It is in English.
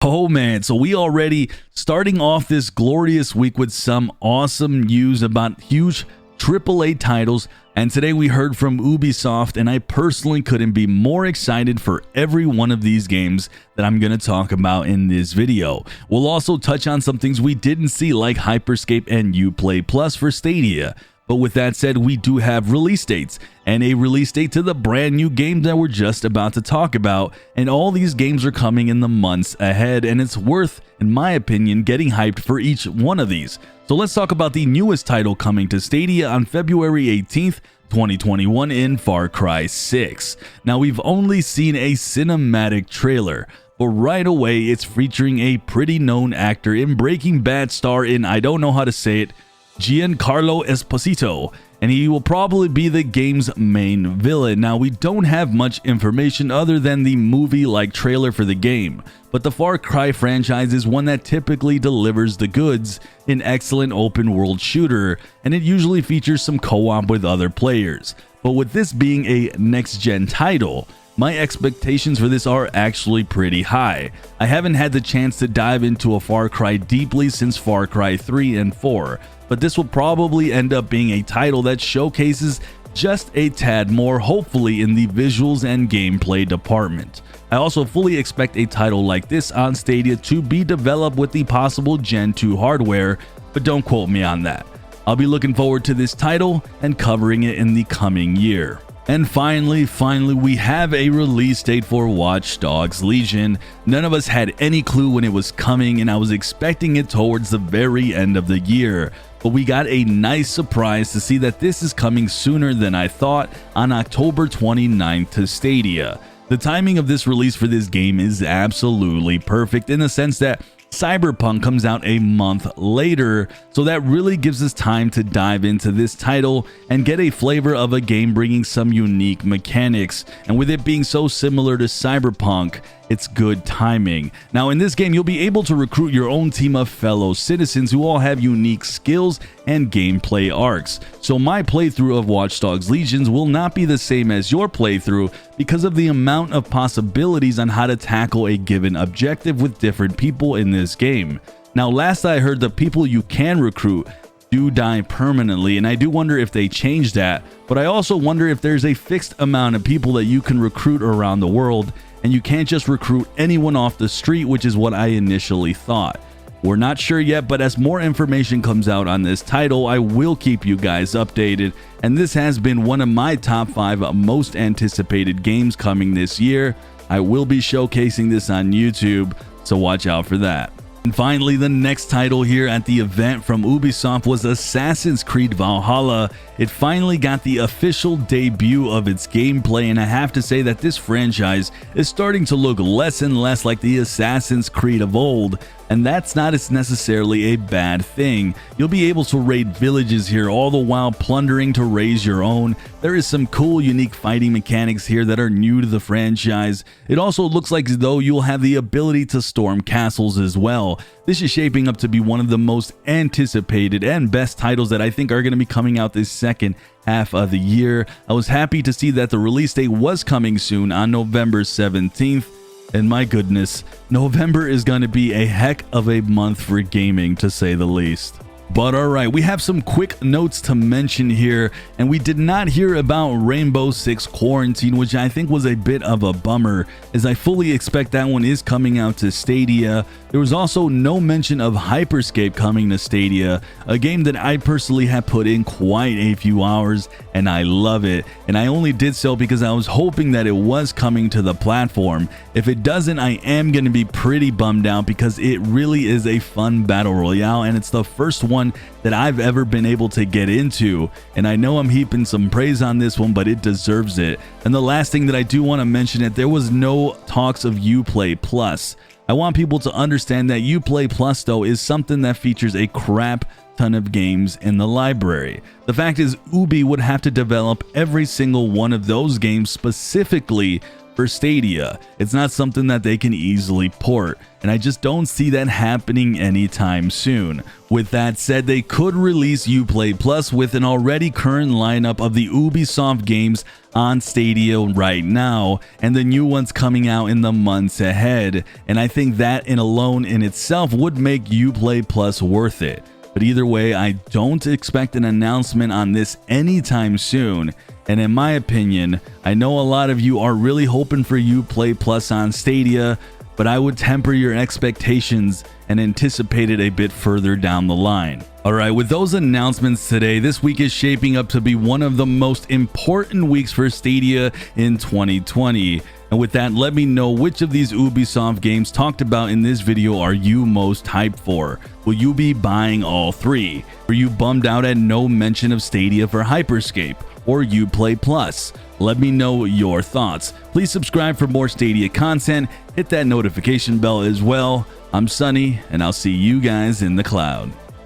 Oh man, so we already starting off this glorious week with some awesome news about huge AAA titles, and today we heard from Ubisoft, and I personally couldn't be more excited for every one of these games that I'm going to talk about in this video. We'll also touch on some things we didn't see like Hyperscape and Uplay Plus for Stadia. But with that said, we do have release dates, and a release date to the brand new game that we're just about to talk about, and all these games are coming in the months ahead, and it's worth, in my opinion, getting hyped for each one of these. So let's talk about the newest title coming to Stadia on February 18th, 2021 in Far Cry 6. Now, we've only seen a cinematic trailer, but right away it's featuring a pretty known actor in Breaking Bad star in, I don't know how to say it, Giancarlo Esposito, and he will probably be the game's main villain. Now, we don't have much information other than the movie-like trailer for the game, but the Far Cry franchise is one that typically delivers the goods in excellent open-world shooter, and it usually features some co-op with other players. But with this being a next-gen title, my expectations for this are actually pretty high. I haven't had the chance to dive into a Far Cry deeply since Far Cry 3 and 4, but this will probably end up being a title that showcases just a tad more, hopefully in the visuals and gameplay department. I also fully expect a title like this on Stadia to be developed with the possible Gen 2 hardware, but don't quote me on that. I'll be looking forward to this title and covering it in the coming year. And finally, we have a release date for Watch Dogs Legion. None of us had any clue when it was coming, and I was expecting it towards the very end of the year. But we got a nice surprise to see that this is coming sooner than I thought on October 29th to Stadia. The timing of this release for this game is absolutely perfect in the sense that Cyberpunk comes out a month later, so that really gives us time to dive into this title and get a flavor of a game bringing some unique mechanics, and with it being so similar to Cyberpunk, it's good timing. Now, in this game, you'll be able to recruit your own team of fellow citizens who all have unique skills and gameplay arcs. So my playthrough of Watch Dogs Legions will not be the same as your playthrough because of the amount of possibilities on how to tackle a given objective with different people in this game. Now, last I heard, the people you can recruit do die permanently, and I do wonder if they changed that, but I also wonder if there's a fixed amount of people that you can recruit around the world, and you can't just recruit anyone off the street, which is what I initially thought. We're not sure yet, but as more information comes out on this title, I will keep you guys updated, and this has been one of my top 5 most anticipated games coming this year. I will be showcasing this on YouTube, so watch out for that. And finally, the next title here at the event from Ubisoft was Assassin's Creed Valhalla. It finally got the official debut of its gameplay, and I have to say that this franchise is starting to look less and less like the Assassin's Creed of old, and that's not necessarily a bad thing. You'll be able to raid villages here, all the while plundering to raise your own. There is some cool, unique fighting mechanics here that are new to the franchise. It also looks like as though you'll have the ability to storm castles as well. This is shaping up to be one of the most anticipated and best titles that I think are going to be coming out this second half of the year. I was happy to see that the release date was coming soon on November 17th. And my goodness, November is going to be a heck of a month for gaming, to say the least. But alright, we have some quick notes to mention here, and we did not hear about Rainbow Six Quarantine, which I think was a bit of a bummer, as I fully expect that one is coming out to Stadia. There was also no mention of Hyperscape coming to Stadia, a game that I personally have put in quite a few hours, and I love it, and I only did so because I was hoping that it was coming to the platform. If it doesn't, I am going to be pretty bummed out because it really is a fun battle royale, and it's the first one that I've ever been able to get into, and I know I'm heaping some praise on this one, but it deserves it. And the last thing that I do want to mention is there was no talks of Uplay Plus. I want people to understand that Uplay Plus though is something that features a crap ton of games in the library. The fact is, Ubi would have to develop every single one of those games specifically for Stadia. It's not something that they can easily port, and I just don't see that happening anytime soon. With that said, they could release Uplay Plus with an already current lineup of the Ubisoft games on Stadia right now, and the new ones coming out in the months ahead, and I think that alone in itself would make Uplay Plus worth it. But either way, I don't expect an announcement on this anytime soon. And in my opinion, I know a lot of you are really hoping for Uplay Plus on Stadia, but I would temper your expectations and anticipate it a bit further down the line. Alright, with those announcements today, this week is shaping up to be one of the most important weeks for Stadia in 2020. And with that, let me know which of these Ubisoft games talked about in this video are you most hyped for. Will you be buying all three? Were you bummed out at no mention of Stadia for Hyperscape or Uplay Plus? Let me know your thoughts. Please subscribe for more Stadia content, hit that notification bell as well. I'm Sunny, and I'll see you guys in the cloud.